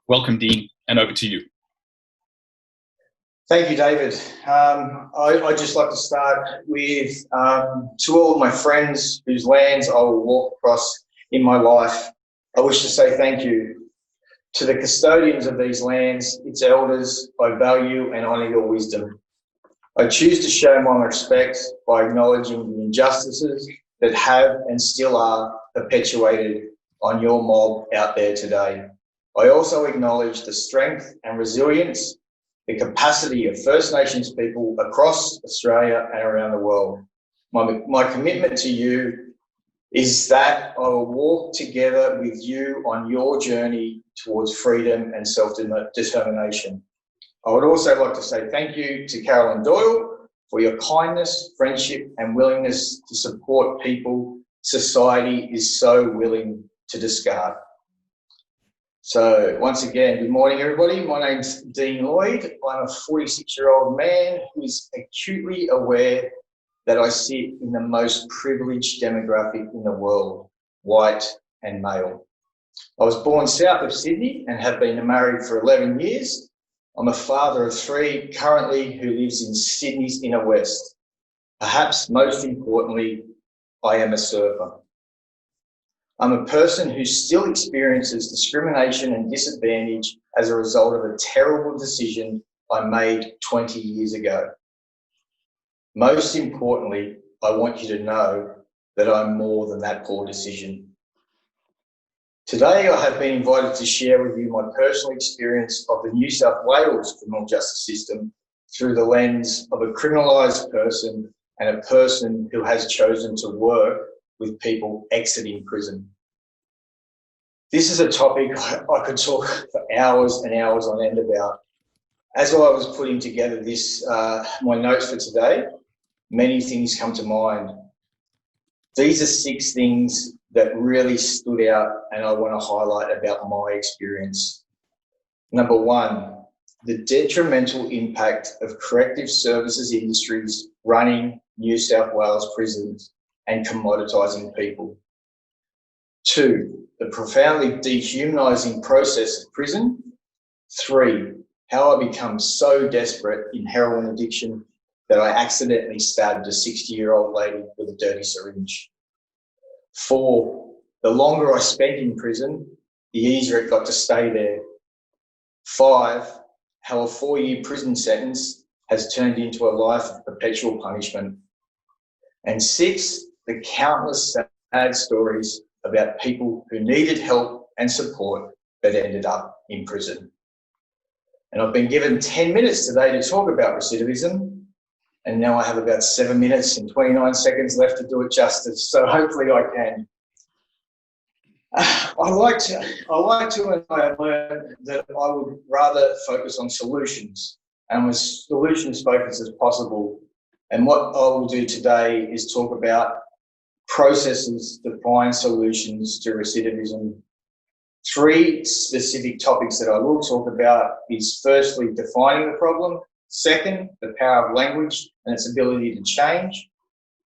Welcome, Dean, and over to you. Thank you, David. I'd just like to start with, to all of my friends whose lands I will walk across in my life, I wish to say thank you. To the custodians of these lands, its elders, I value and honour your wisdom. I choose to show my respect by acknowledging the injustices that have and still are perpetuated on your mob out there today. I also acknowledge the strength and resilience, the capacity of First Nations people across Australia and around the world. My commitment to you is that I will walk together with you on your journey towards freedom and self-determination. I would also like to say thank you to Caroline Doyle for your kindness, friendship, and willingness to support people society is so willing to discard. So once again, good morning, everybody. My name's Dean Lloyd. I'm a 46-year-old man who is acutely aware that I sit in the most privileged demographic in the world, white and male. I was born south of Sydney and have been married for 11 years. I'm a father of 3 currently who lives in Sydney's inner west. Perhaps most importantly, I am a surfer. I'm a person who still experiences discrimination and disadvantage as a result of a terrible decision I made 20 years ago. Most importantly, I want you to know that I'm more than that poor decision. Today, I have been invited to share with you my personal experience of the New South Wales criminal justice system through the lens of a criminalised person and a person who has chosen to work with people exiting prison. This is a topic I could talk for hours and hours on end about. As I was putting together this, my notes for today, many things come to mind. These are 6 things that really stood out and I want to highlight about my experience. Number 1, the detrimental impact of corrective services industries running New South Wales prisons and commoditising people. 2, the profoundly dehumanising process of prison. 3, how I become so desperate in heroin addiction that I accidentally stabbed a 60-year-old lady with a dirty syringe. 4, the longer I spent in prison, the easier it got to stay there. 5, how a 4-year prison sentence has turned into a life of perpetual punishment. And 6, the countless sad stories about people who needed help and support but ended up in prison. And I've been given 10 minutes today to talk about recidivism, and now I have about 7 minutes and 29 seconds left to do it justice, so hopefully I can. I like to, and I have learned that I would rather focus on solutions and as solutions focused as possible. And what I will do today is talk about processes to find solutions to recidivism. 3 specific topics that I will talk about is firstly, defining the problem. 2nd, the power of language and its ability to change.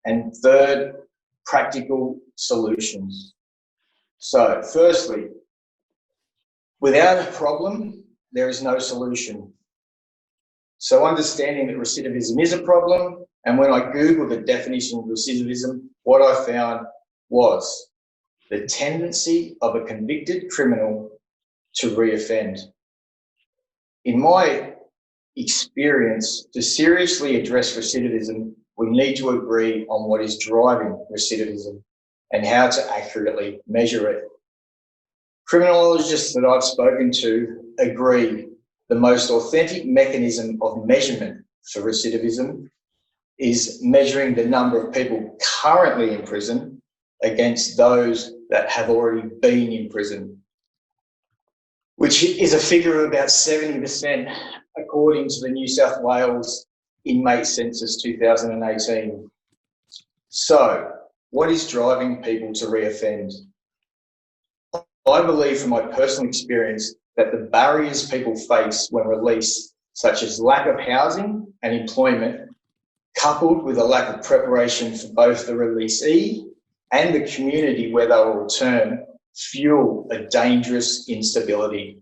And 3rd, practical solutions. So firstly, without a problem, there is no solution. So understanding that recidivism is a problem, and when I Googled the definition of recidivism, what I found was the tendency of a convicted criminal to reoffend. In my experience, to seriously address recidivism, we need to agree on what is driving recidivism and how to accurately measure it. Criminologists that I've spoken to agree the most authentic mechanism of measurement for recidivism is measuring the number of people currently in prison against those that have already been in prison, which is a figure of about 70% according to the New South Wales Inmate Census 2018. So, what is driving people to reoffend? I believe from my personal experience that the barriers people face when released, such as lack of housing and employment, coupled with a lack of preparation for both the releasee and the community where they will return, fuel a dangerous instability.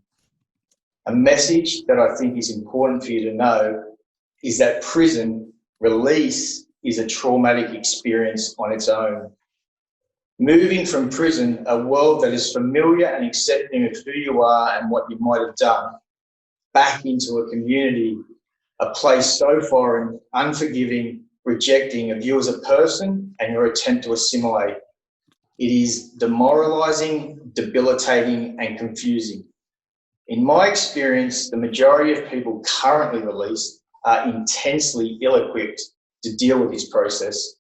A message that I think is important for you to know is that prison release is a traumatic experience on its own. Moving from prison, a world that is familiar and accepting of who you are and what you might have done, back into a community, a place so foreign, unforgiving, rejecting of you as a person and your attempt to assimilate. It is demoralising, debilitating, and confusing. In my experience, the majority of people currently released are intensely ill-equipped to deal with this process.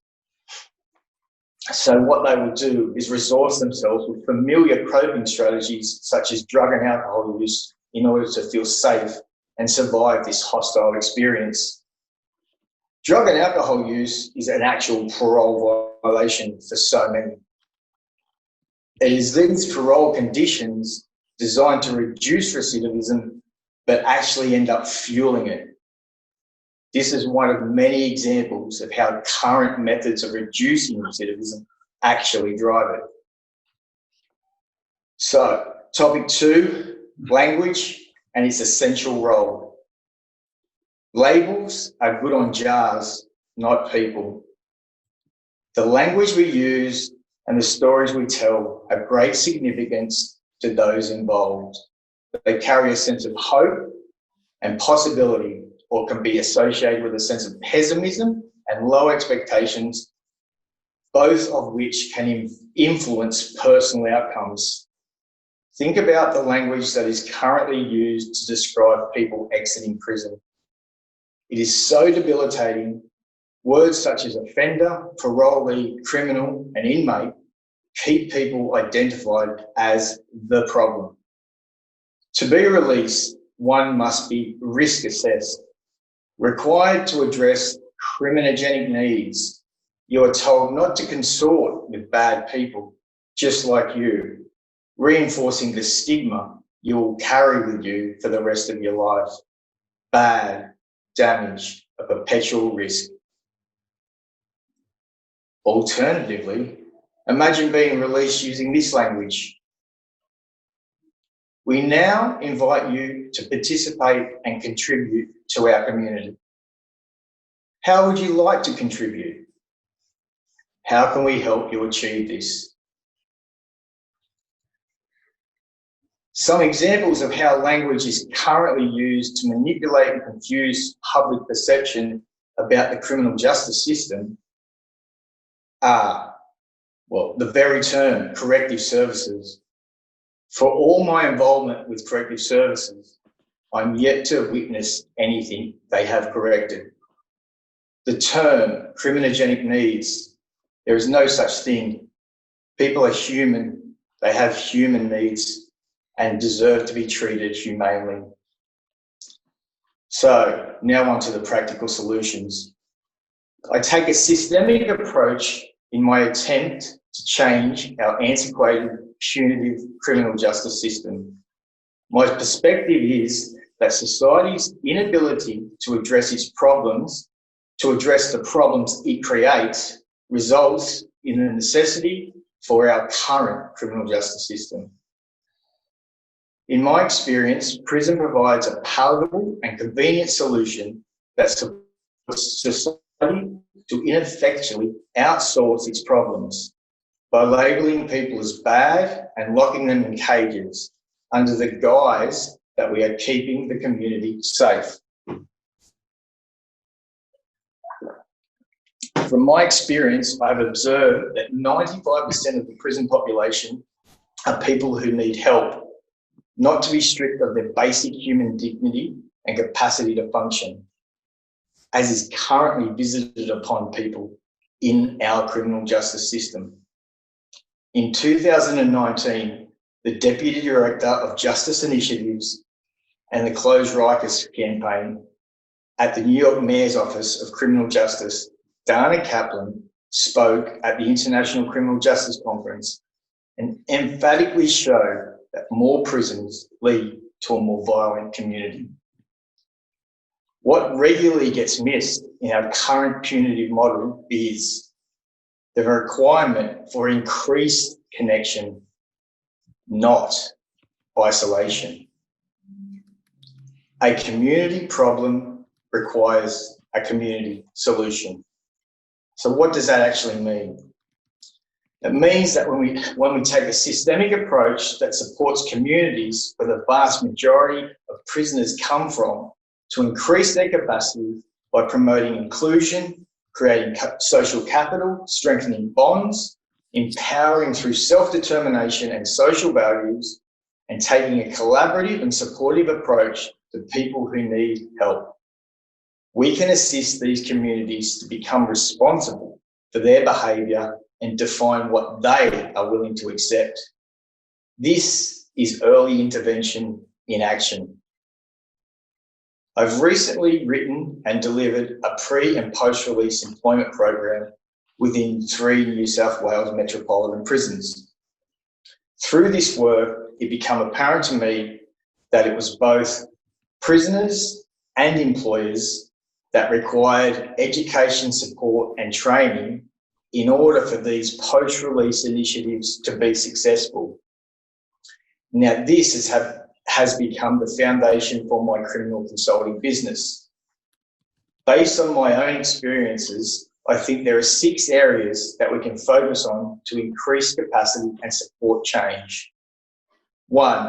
So what they will do is resource themselves with familiar coping strategies such as drug and alcohol use in order to feel safe and survive this hostile experience. Drug and alcohol use is an actual parole violation for so many. It is these parole conditions designed to reduce recidivism, but actually end up fueling it. This is one of many examples of how current methods of reducing recidivism actually drive it. So, topic 2, language and its essential role. Labels are good on jars, not people. The language we use and the stories we tell have great significance to those involved. They carry a sense of hope and possibility, or can be associated with a sense of pessimism and low expectations, both of which can influence personal outcomes. Think about the language that is currently used to describe people exiting prison. It is so debilitating. Words such as offender, parolee, criminal, and inmate keep people identified as the problem. To be released, one must be risk assessed, required to address criminogenic needs. You are told not to consort with bad people, just like you, reinforcing the stigma you will carry with you for the rest of your life. Bad, damage, a perpetual risk. Alternatively, imagine being released using this language. We now invite you to participate and contribute to our community. How would you like to contribute? How can we help you achieve this? Some examples of how language is currently used to manipulate and confuse public perception about the criminal justice system are, well, the very term corrective services. For all my involvement with corrective services, I'm yet to witness anything they have corrected. The term criminogenic needs, there is no such thing. People are human, they have human needs and deserve to be treated humanely. So now on to the practical solutions. I take a systemic approach in my attempt to change our antiquated, punitive criminal justice system. My perspective is that society's inability to address its problems, to address the problems it creates, results in the necessity for our current criminal justice system. In my experience, prison provides a palatable and convenient solution that supports society to ineffectually outsource its problems by labelling people as bad and locking them in cages under the guise that we are keeping the community safe. From my experience, I've observed that 95% of the prison population are people who need help, not to be stripped of their basic human dignity and capacity to function, as is currently visited upon people in our criminal justice system. In 2019, the Deputy Director of Justice Initiatives and the Close Rikers campaign at the New York Mayor's Office of Criminal Justice, Dana Kaplan, spoke at the International Criminal Justice Conference and emphatically showed that more prisons lead to a more violent community. What regularly gets missed in our current punitive model is the requirement for increased connection, not isolation. A community problem requires a community solution. So what does that actually mean? It means that when we take a systemic approach that supports communities where the vast majority of prisoners come from to increase their capacity by promoting inclusion, creating social capital, strengthening bonds, empowering through self-determination and social values, and taking a collaborative and supportive approach to people who need help. We can assist these communities to become responsible for their behaviour and define what they are willing to accept. This is early intervention in action. I've recently written and delivered a pre- and post-release employment program within 3 New South Wales metropolitan prisons. Through this work, it became apparent to me that it was both prisoners and employers that required education, support and training in order for these post-release initiatives to be successful. Now, this has become the foundation for my criminal consulting business. Based on my own experiences, I think there are 6 areas that we can focus on to increase capacity and support change. 1,